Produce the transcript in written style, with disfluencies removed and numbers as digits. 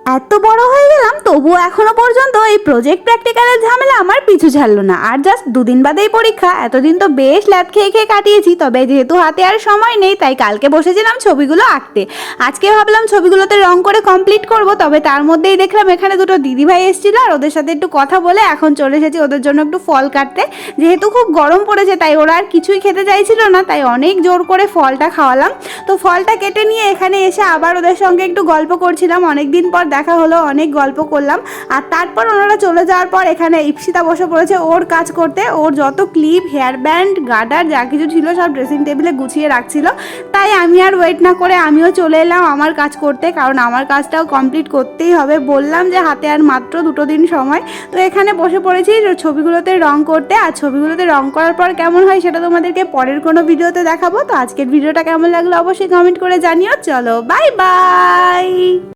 এত বড় হয়ে গেলাম তবুও এখনো পর্যন্ত এই প্রজেক্ট প্র্যাকটিক্যালের ঝামেলা আমার পিছু ছাড়লো না। আর জাস্ট দুদিন বাদেই পরীক্ষা, এতদিন তো বেশ ল্যাদ খেয়ে খেয়ে কাটিয়েছি। তবে যেহেতু হাতে আর সময় নেই তাই কালকে বসেছিলাম ছবিগুলো আঁকতে। আজকে ভাবলাম ছবিগুলোতে রং করে কমপ্লিট করব, তবে তার মধ্যেই দেখলাম এখানে দুটো দিদিভাই এসেছিল আর ওদের সাথে একটু কথা বলে এখন চলে এসেছি ওদের জন্য একটু ফল কাটতে। যেহেতু খুব গরম পড়েছে তাই ওরা আর কিছুই খেতে চাইছিল না, তাই অনেক জোর করে ফলটা খাওয়ালাম। তো ফলটা কেটে নিয়ে এখানে এসে আবার ওদের সঙ্গে একটু গল্প করছিলাম, অনেকদিন পর দেখা হলো, অনেক গল্প করলাম। আর তারপর ওনারা চলে যাওয়ার পর এখানে ইপসিতা বসে পড়েছে ওর কাজ করতে। ওর যত ক্লিপ, হেয়ার ব্যান্ড, গার্ডার যা কিছু ছিল সব ড্রেসিং টেবিলে গুছিয়ে রাখছিল। তাই আমি আর ওয়েট না করে আমিও চলে এলাম আমার কাজ করতে, কারণ আমার কাজটাও কমপ্লিট করতেই হবে। বললাম যে হাতে আর মাত্র 2 দিন সময়। তো এখানে বসে পড়েছি ছবিগুলোতে রং করতে। আর ছবিগুলোতে রং করার পর কেমন হয় সেটা তোমাদেরকে পরের কোনো ভিডিওতে দেখাবো। তো আজকের ভিডিওটা কেমন লাগলো অবশ্যই কমেন্ট করে জানিও। চলো বাই বাই।